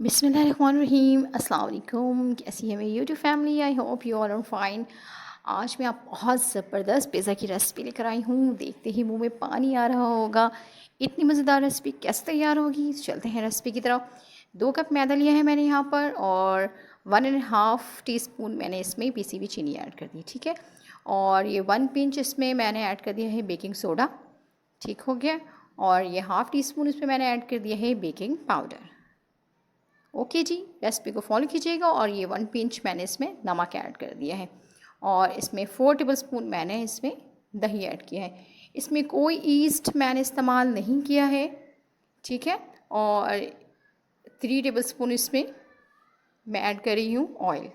बिस्मिल्लाहिर्रहमानिर्रहीम अस्सलाम वालेकुम। कैसी है मेरी YouTube family? I hope you all are fine. आज मैं आप बहुत ज़बरदस्त पिज़्ज़ा की रेसिपी लेकर आई हूँ। देखते ही मुंह में पानी आ रहा होगा, इतनी मज़ेदार रेसिपी कैसे तैयार होगी। चलते हैं रेसिपी की तरफ। 2 कप मैदा लिया है मैंने यहाँ पर और 1.5 टीस्पून मैंने इसमें पीसी हुई चीनी ऐड कर दी, ठीक है। और ये 1 पिंच इसमें मैंने ऐड कर दिया है बेकिंग सोडा, ठीक हो गया। और ये हाफ़ टी स्पून इसमें मैंने ऐड कर दिया है बेकिंग पाउडर। ओके जी, रेसिपी को फॉलो कीजिएगा। और ये 1 पिंच मैंने इसमें नमक ऐड कर दिया है और इसमें 4 टेबलस्पून मैंने इसमें दही ऐड किया है। इसमें कोई ईस्ट मैंने इस्तेमाल नहीं किया है, ठीक है। और 3 टेबलस्पून इसमें मैं ऐड कर रही हूँ ऑयल,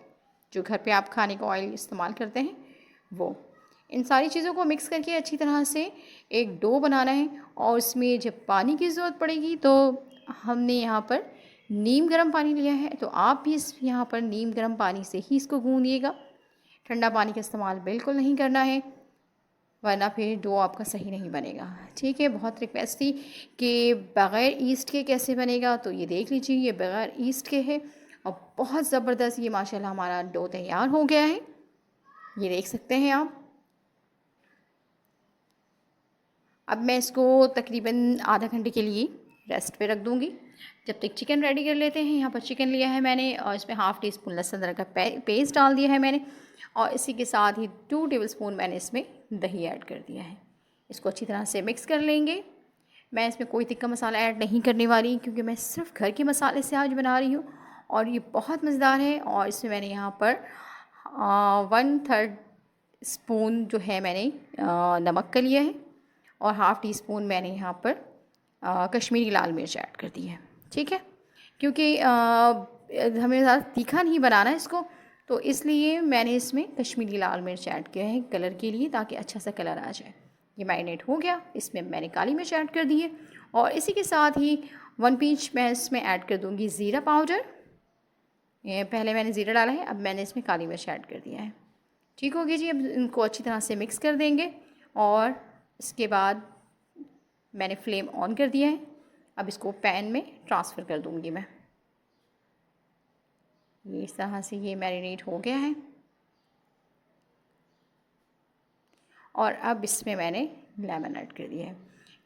जो घर पे आप खाने का ऑयल इस्तेमाल करते हैं वो। इन सारी चीज़ों को मिक्स करके अच्छी तरह से एक डो बनाना है। और इसमें जब पानी की ज़रूरत पड़ेगी तो हमने यहाँ पर नीम गर्म पानी लिया है, तो आप भी इस यहाँ पर नीम गर्म पानी से ही इसको गूँधिएगा। ठंडा पानी का इस्तेमाल बिल्कुल नहीं करना है, वरना फिर डो आपका सही नहीं बनेगा, ठीक है। बहुत रिक्वेस्ट थी कि बग़ैर ईस्ट के कैसे बनेगा, तो ये देख लीजिए, ये बग़ैर ईस्ट के है और बहुत ज़बरदस्त ये माशाल्लाह हमारा डो तैयार हो गया है। ये देख सकते हैं आप। अब मैं इसको तकरीबन आधा घंटे के लिए रेस्ट पे रख दूँगी, जब तक चिकन रेडी कर लेते हैं। यहाँ पर चिकन लिया है मैंने और इसमें हाफ़ टी स्पून लहसुन अदरक का पेस्ट डाल दिया है मैंने। और इसी के साथ ही 2 टेबलस्पून मैंने इसमें दही ऐड कर दिया है। इसको अच्छी तरह से मिक्स कर लेंगे। मैं इसमें कोई तिक्का मसाला ऐड नहीं करने वाली, क्योंकि मैं सिर्फ घर के मसाले से आज बना रही हूँ और ये बहुत मज़ेदार है। और इसमें मैंने यहाँ पर 1/3 स्पून जो है मैंने नमक का लिया है और हाफ़ टी स्पून मैंने यहाँ पर कश्मीरी लाल मिर्च ऐड कर दी है, ठीक है। क्योंकि हमें ज़्यादा तीखा नहीं बनाना है इसको, तो इसलिए मैंने इसमें कश्मीरी लाल मिर्च ऐड किया है कलर के लिए, ताकि अच्छा सा कलर आ जाए। ये मैरिनेट हो गया। इसमें मैंने काली मिर्च ऐड कर दी है और इसी के साथ ही 1 पिंच मैं इसमें ऐड कर दूँगी ज़ीरा पाउडर। ये पहले मैंने ज़ीरा डाला है, अब मैंने इसमें काली मिर्च ऐड कर दिया है, ठीक हो गया जी। अब इनको अच्छी तरह से मिक्स कर देंगे और इसके बाद मैंने फ्लेम ऑन कर दिया है। अब इसको पैन में ट्रांसफ़र कर दूँगी मैं। ये इस तरह से ये मैरिनेट हो गया है। और अब इसमें मैंने लेमन ऐड कर दिया है।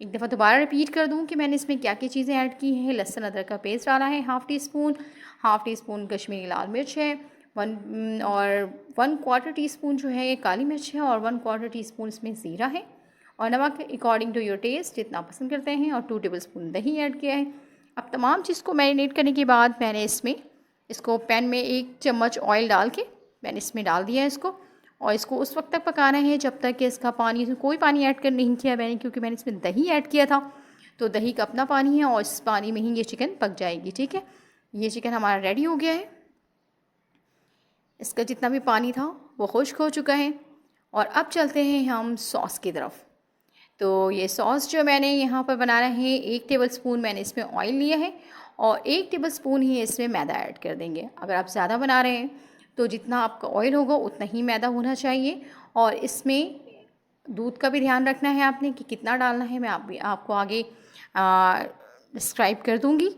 एक दफ़ा दोबारा रिपीट कर दूँ कि मैंने इसमें क्या क्या चीज़ें ऐड की हैं। लहसुन अदरक का पेस्ट डाला है हाफ़ टी स्पून कश्मीरी लाल मिर्च है, 1/4 टीस्पून जो है ये काली मिर्च है और 1/4 टीस्पून इसमें ज़ीरा है। और नमक अकॉर्डिंग टू योर टेस्ट जितना पसंद करते हैं। और 2 टेबलस्पून दही ऐड किया है। अब तमाम चीज़ को मैरिनेट करने के बाद मैंने इसको पैन में 1 चम्मच ऑयल डाल के मैंने इसमें डाल दिया है इसको। और इसको उस वक्त तक पकाना है जब तक कि इसका पानी, इसमें कोई पानी ऐड कर नहीं किया मैंने, क्योंकि मैंने इसमें दही ऐड किया था, तो दही का अपना पानी है और इस पानी में ही ये चिकन पक जाएगी, ठीक है। ये चिकन हमारा रेडी हो गया है। इसका जितना भी पानी था वो खुश्क हो चुका है। और अब चलते हैं हम सॉस की तरफ। तो ये सॉस जो मैंने यहाँ पर बनाना है, 1 टेबलस्पून मैंने इसमें ऑयल लिया है और 1 टेबलस्पून ही इसमें मैदा ऐड कर देंगे। अगर आप ज़्यादा बना रहे हैं तो जितना आपका ऑयल होगा उतना ही मैदा होना चाहिए। और इसमें दूध का भी ध्यान रखना है आपने कि कितना डालना है। मैं आपको आगे डिस्क्राइब कर दूँगी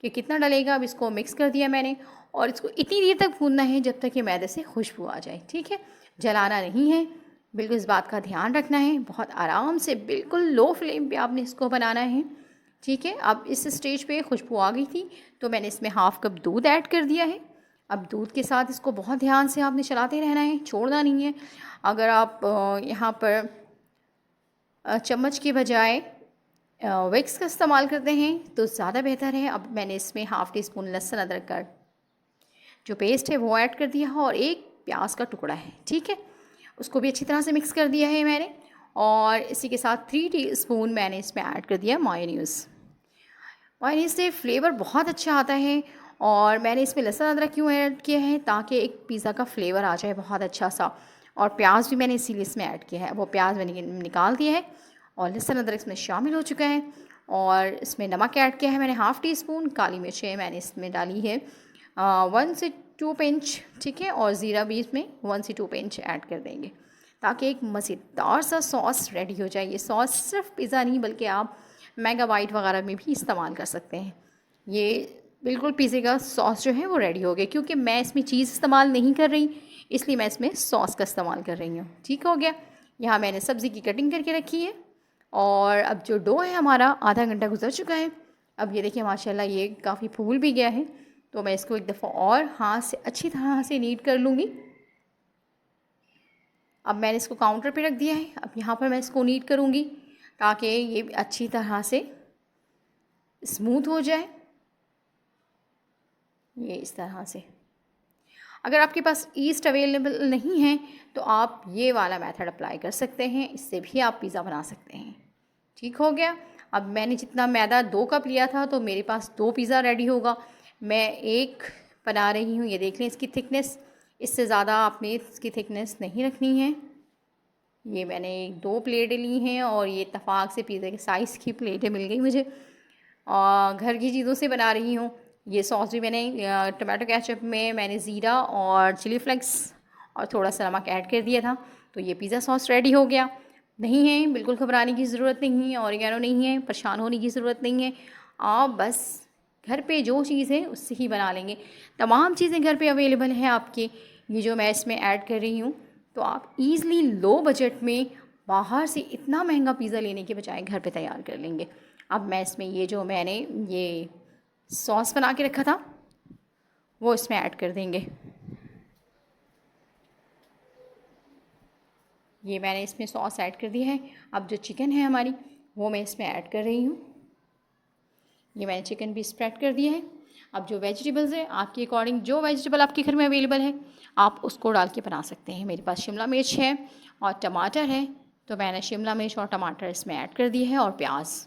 कि कितना डलेगा। अब इसको मिक्स कर दिया मैंने और इसको इतनी देर तक भूनना है जब तक कि मैदे से खुशबू आ जाए, ठीक है। जलाना नहीं है, बिल्कुल इस बात का ध्यान रखना है। बहुत आराम से बिल्कुल लो फ्लेम पे आपने इसको बनाना है, ठीक है। अब इस स्टेज पे खुशबू आ गई थी तो मैंने इसमें हाफ़ कप दूध ऐड कर दिया है। अब दूध के साथ इसको बहुत ध्यान से आपने चलाते रहना है, छोड़ना नहीं है। अगर आप यहाँ पर चम्मच के बजाय विक्स का इस्तेमाल करते हैं तो ज़्यादा बेहतर है। अब मैंने इसमें हाफ़ टी स्पून लहसुन अदरक का जो पेस्ट है वो ऐड कर दिया है और 1 प्याज का टुकड़ा है, ठीक है। उसको भी अच्छी तरह से मिक्स कर दिया है मैंने। और इसी के साथ 3 टीस्पून मैंने इसमें ऐड कर दिया मायोनीज़। मायोनीज़ से फ्लेवर बहुत अच्छा आता है। और मैंने इसमें लहसुन अदरक क्यों ऐड किया है, ताकि एक पिज़्ज़ा का फ्लेवर आ जाए बहुत अच्छा सा। और प्याज भी मैंने इसीलिए इसमें ऐड किया है। वो प्याज मैंने निकाल दिया है और लहसुन अदरक इसमें शामिल हो चुका है। और इसमें नमक ऐड किया है मैंने हाफ़ टी स्पून। काली मिर्चें मैंने इसमें डाली है 1 से 2 पिंच, ठीक है। और ज़ीरा भी इसमें 1 से 2 पिंच ऐड कर देंगे, ताकि एक मज़ेदार सा सॉस रेडी हो जाए। ये सॉस सिर्फ पिज़्ज़ा नहीं बल्कि आप मेगा बाइट वगैरह में भी इस्तेमाल कर सकते हैं। ये बिल्कुल पिज़्ज़े का सॉस जो है वो रेडी हो गया। क्योंकि मैं इसमें चीज़ इस्तेमाल नहीं कर रही, इसलिए मैं इसमें सॉस का इस्तेमाल कर रही हूँ। ठीक हो गया। यहाँ मैंने सब्ज़ी की कटिंग करके रखी है और अब जो डो है हमारा आधा घंटा गुजर चुका है। अब ये देखिए माशाल्लाह ये काफ़ी फूल भी गया है। तो मैं इसको एक दफ़ा और हाथ से अच्छी तरह से नीट कर लूँगी। अब मैंने इसको काउंटर पे रख दिया है। अब यहाँ पर मैं इसको नीट करूँगी ताकि ये अच्छी तरह से स्मूथ हो जाए। ये इस तरह से। अगर आपके पास ईस्ट अवेलेबल नहीं है तो आप ये वाला मेथड अप्लाई कर सकते हैं, इससे भी आप पिज़्ज़ा बना सकते हैं। ठीक हो गया। अब मैंने जितना मैदा 2 कप लिया था तो मेरे पास 2 पिज़्ज़ा रेडी होगा। मैं 1 बना रही हूँ। ये देख लें इसकी थिकनेस, इससे ज़्यादा आपने इसकी थिकनेस नहीं रखनी है। ये मैंने 2 प्लेटें ली हैं और ये इत्तेफाक से पिज़्ज़ा के साइज़ की प्लेटें मिल गई मुझे। और घर की चीज़ों से बना रही हूँ। ये सॉस भी मैंने टमाटो केचप में मैंने ज़ीरा और चिली फ्लेक्स और थोड़ा सा नमक ऐड कर दिया था। तो ये पिज़्ज़ा सॉस रेडी हो गया। नहीं है, बिल्कुल घबराने की ज़रूरत नहीं है, ऑरिगेनो नहीं है, परेशान होने की ज़रूरत नहीं है। आप बस घर पे जो चीज़ है उससे ही बना लेंगे। तमाम चीज़ें घर पे अवेलेबल हैं आपके। ये जो मैं इसमें ऐड कर रही हूँ तो आप ईज़िली लो बजट में बाहर से इतना महंगा पिज़्ज़ा लेने के बजाय घर पे तैयार कर लेंगे। अब मैं इसमें ये जो मैंने ये सॉस बना के रखा था वो इसमें ऐड कर देंगे। ये मैंने इसमें सॉस ऐड कर दिया है। अब जो चिकन है हमारी वो मैं इसमें ऐड कर रही हूँ। ये मैंने चिकन भी स्प्रेड कर दिया है। अब जो वेजिटेबल्स है आपके अकॉर्डिंग, जो वेजिटेबल आपके घर में अवेलेबल है आप उसको डाल के बना सकते हैं। मेरे पास शिमला मिर्च है और टमाटर है तो मैंने शिमला मिर्च और टमाटर इसमें ऐड कर दिए है और प्याज।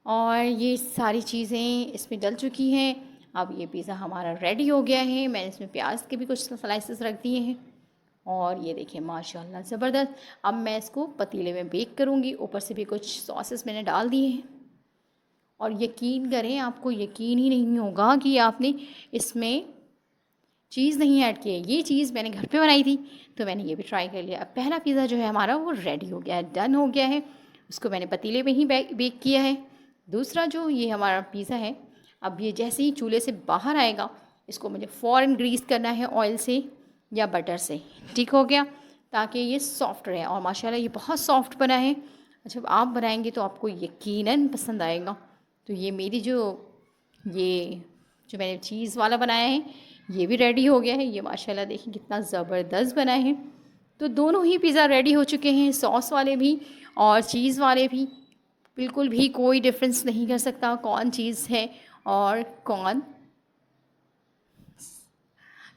और ये सारी चीज़ें इसमें डल चुकी हैं। अब ये पिज़्ज़ा हमारा रेडी हो गया है। मैंने इसमें प्याज के भी कुछ स्लाइसेस रख दिए हैं और ये देखिए माशाल्लाह ज़बरदस्त। अब मैं इसको पतीले में बेक करूँगी। ऊपर से भी कुछ सॉसेस मैंने डाल दिए हैं और यकीन करें आपको यकीन ही नहीं होगा कि आपने इसमें चीज़ नहीं ऐड की है। ये चीज़ मैंने घर पे बनाई थी तो मैंने ये भी ट्राई कर लिया। अब पहला पिज़्ज़ा जो है हमारा वो रेडी हो गया है, डन हो गया है। उसको मैंने पतीले में ही बेक किया है। दूसरा जो ये हमारा पिज़्ज़ा है, अब ये जैसे ही चूल्हे से बाहर आएगा इसको मुझे फ़ौरन ग्रीस करना है ऑयल से या बटर से। ठीक हो गया, ताकि ये सॉफ्ट रहे। और माशाल्लाह ये बहुत सॉफ्ट बना है। जब आप बनाएंगे तो आपको यकीनन पसंद आएगा। तो ये मेरी ये जो मैंने चीज़ वाला बनाया है ये भी रेडी हो गया है। ये माशाल्लाह देखिए कितना ज़बरदस्त बना है। तो दोनों ही पिज़्ज़ा रेडी हो चुके हैं, सॉस वाले भी और चीज़ वाले भी। बिल्कुल भी कोई डिफरेंस नहीं कर सकता कौन चीज़ है और कौन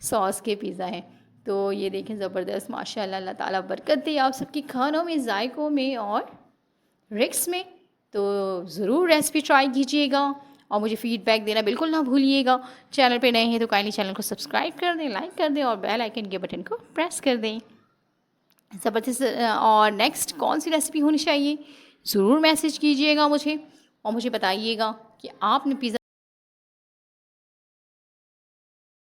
सॉस के पिज़्ज़ा है। तो ये देखें ज़बरदस्त माशाल्लाह, अल्लाह ताला बरकत दे आप सबकी खानों में, जायकों में और रिक्स में। तो ज़रूर रेसिपी ट्राई कीजिएगा और मुझे फ़ीडबैक देना बिल्कुल ना भूलिएगा। चैनल पे नए हैं तो काइंडली चैनल को सब्सक्राइब कर दें, लाइक कर दें और बेल आइकन के बटन को प्रेस कर दें। ज़बरदस्त। और नेक्स्ट कौन सी रेसिपी होनी चाहिए ज़रूर मैसेज कीजिएगा मुझे और मुझे बताइएगा कि आपने पिज़्ज़ा